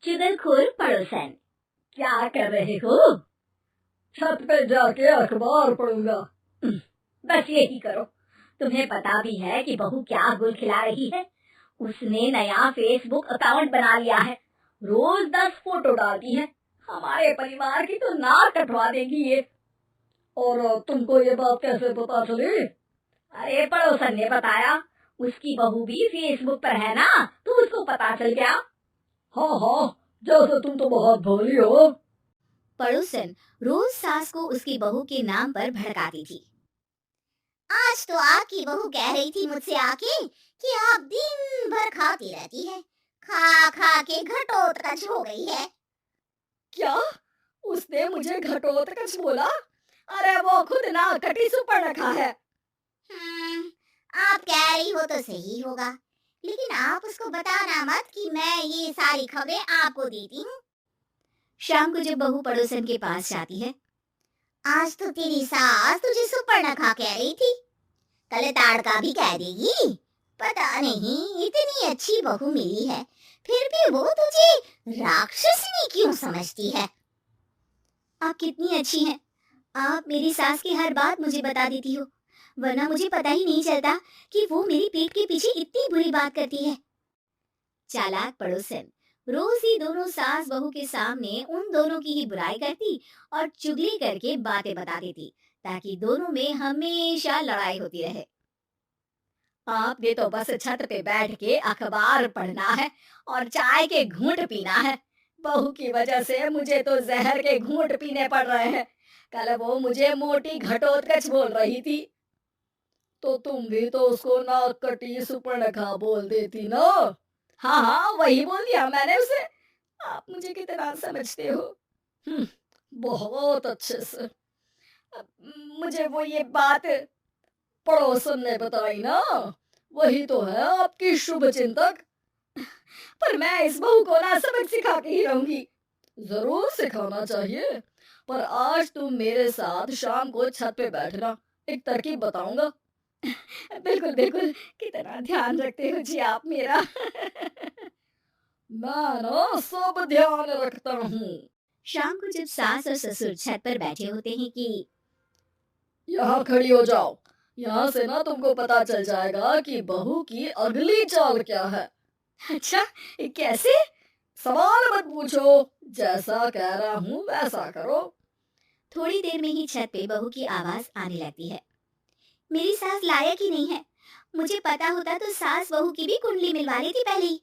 चुगलखोर पड़ोसन। क्या कर रहे हो? छत पे जाके अखबार पढ़ूंगा। बस यही करो। तुम्हें पता भी है कि बहू क्या गुल खिला रही है? उसने नया फेसबुक अकाउंट बना लिया है। रोज 10 फोटो डालती है। हमारे परिवार की तो नाक कटवा देगी ये। और तुमको ये बात कैसे पता चली? अरे पड़ोसन ने बताया। उसकी बहू भी फेसबुक पर है ना, तो उसको पता चल गया। हाँ हाँ, जैसे तुम तो बहुत भोली हो। पड़ोसन रोज सास को उसकी बहू के नाम पर भड़काती थी। आज तो आपकी बहू कह रही थी मुझसे आके कि आप दिन भर खाती रहती है, खा खा के घटोत्कच हो गई है। क्या? उसने मुझे घटोत्कच बोला? अरे वो खुद ना कटी सुपर्णखा है। आप कह रही हो तो सही होगा, लेकिन आप उसको बताना मत कि मैं ये सारी खबरें आपको देती हूँ। शाम को जब बहू पड़ोसन के पास जाती है, आज तो तेरी सास तुझे सुपर्णखा कह रही थी, कल ताड़का भी कह देगी। पता नहीं इतनी अच्छी बहू मिली है, फिर भी वो तुझे राक्षसनी क्यों समझती है? आप कितनी अच्छी हैं। आप मेरी सास की हर बात मुझे बता देती हो, वरना मुझे पता ही नहीं चलता कि वो मेरी पीठ के पीछे इतनी बुरी बात करती है। चालाक पड़ोसन रोज ही दोनों सास बहू के सामने उन दोनों की ही बुराई करती और चुगली करके बातें बता देती, ताकि दोनों में हमेशा लड़ाई होती रहे। आपने तो बस छत पे बैठ के अखबार पढ़ना है और चाय के घूंट पीना है। बहू की वजह से मुझे तो जहर के घूंट पीने पड़ रहे हैं। कल वो मुझे मोटी घटोत्कच बोल रही थी। तो तुम भी तो उसको नाक कटी सुपर्णखा बोल देती ना। हाँ हाँ, वही बोल दिया मैंने उसे। आप मुझे कितना समझते हो। बहुत अच्छे से। मुझे वो ये बात पड़ोसन ने बताई ना, वही तो है आपकी शुभ चिंतक। पर मैं इस बहू को ना सबक सिखा के ही रहूंगी। जरूर सिखाना चाहिए, पर आज तुम मेरे साथ शाम को छत पे बैठना, एक तरकीब बताऊंगा। बिल्कुल बिल्कुल, कितना ध्यान रखते हो जी आप मेरा। मैं ना सब ध्यान रखता हूँ। शाम को जब सास और ससुर छत पर बैठे होते हैं कि यहाँ खड़ी हो जाओ, यहाँ से ना तुमको पता चल जाएगा कि बहू की अगली चाल क्या है। अच्छा, कैसे? सवाल मत पूछो, जैसा कह रहा हूँ वैसा करो। थोड़ी देर में ही छत पे बहू की आवाज आने लगती है। मेरी सास लायक ही नहीं है। मुझे पता होता तो सास बहू की भी कुंडली मिलवा लेती पहले ही।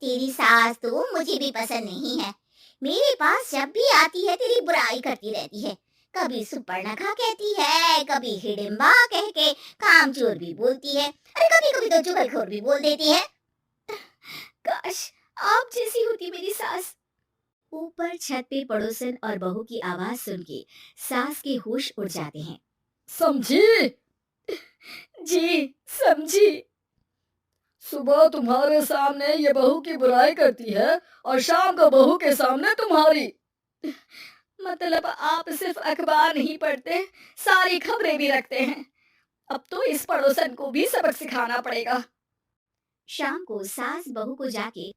तेरी सास तो मुझे भी पसंद नहीं है। मेरे पास जब भी आती है तेरी बुराई करती रहती है। कभी सुपर्णखा कहती है, कभी हिडिंबा कह के कामचोर भी बोलती है, अरे कभी कभी तो चुगलखोर भी बोल देती है। काश आप जैसी होती मेरी सास। ऊपर छत पे पड़ोसन और बहू की आवाज सुन के सास के होश उड़ जाते हैं। समझी? जी समझी। सुबह तुम्हारे सामने ये बहू की बुराई करती है और शाम को बहू के सामने तुम्हारी। मतलब आप सिर्फ अखबार नहीं पढ़ते, सारी खबरें भी रखते हैं। अब तो इस पड़ोसन को भी सबक सिखाना पड़ेगा। शाम को सास बहू को जाके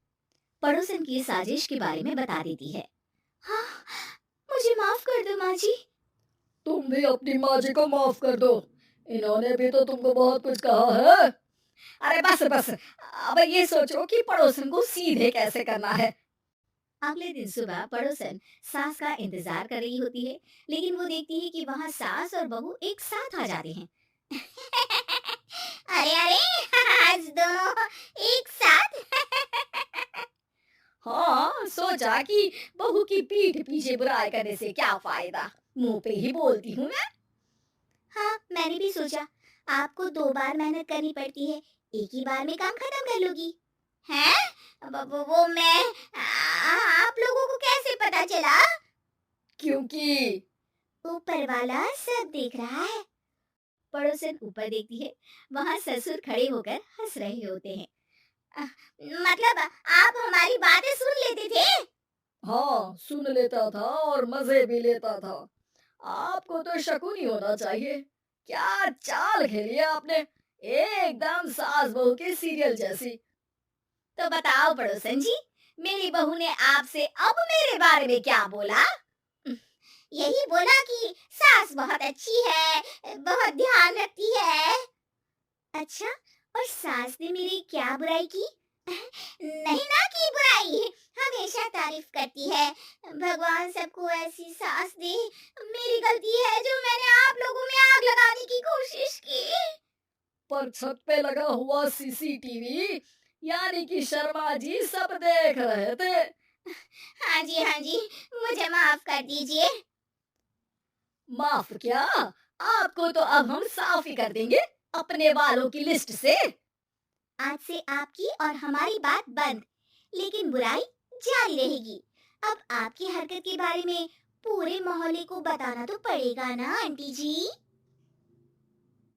पड़ोसन की साजिश के बारे में बता देती है। हाँ, मुझे माफ कर दो माँ जी। तुम भी अपनी माँ जी को माफ कर दो, इन्होंने भी तो तुमको बहुत कुछ कहा है। अरे बस बस, अब ये सोचो कि पड़ोसन को सीधे कैसे करना है। अगले दिन सुबह पड़ोसन सास का इंतजार कर रही होती है, लेकिन वो देखती है कि वहाँ सास और बहू एक साथ आ जाते हैं। अरे अरे, आज दोनों एक साथ। हाँ, सोचा कि बहू की पीठ पीछे बुराई करने से क्या फायदा, मुंह पे ही बोलती हूँ मैं। हाँ, मैंने भी सोचा आपको 2 बार मेहनत करनी पड़ती है, एक ही बार में काम खत्म कर लोगी। हैं? वो मैं आप लोगों को कैसे पता चला? क्योंकि ऊपर वाला सब देख रहा है। पड़ोसन ऊपर देखती है, वहाँ ससुर खड़े होकर हंस रहे होते हैं। मतलब आप हमारी बातें सुन लेते थे? हाँ, सुन लेता था और मजे भी लेता था। आपको तो शकुन ही होना चाहिए। क्या चाल खेली है आपने, एकदम सास बहू के सीरियल जैसी। तो बताओ पड़ोसन जी, मेरी बहू ने आपसे अब मेरे बारे में क्या बोला? यही बोला कि सास बहुत अच्छी है, बहुत ध्यान रखती है। अच्छा, और सास ने मेरी क्या बुराई की? नहीं ना की बुराई, हमेशा तारीफ करती है। भगवान सबको ऐसी सास दे। मेरी गलती है जो मैंने आप लोगों में आग लगाने की कोशिश की। पर छत पे लगा हुआ सीसीटीवी यानी कि शर्मा जी सब देख रहे थे। हाँ जी, हाँ जी, मुझे माफ कर दीजिए। माफ क्या, आपको तो अब हम साफ ही कर देंगे अपने वालों की लिस्ट से। आज से आपकी और हमारी बात बंद, लेकिन बुराई जारी रहेगी। अब आपकी हरकत के बारे में पूरे मोहल्ले को बताना तो पड़ेगा ना आंटी जी।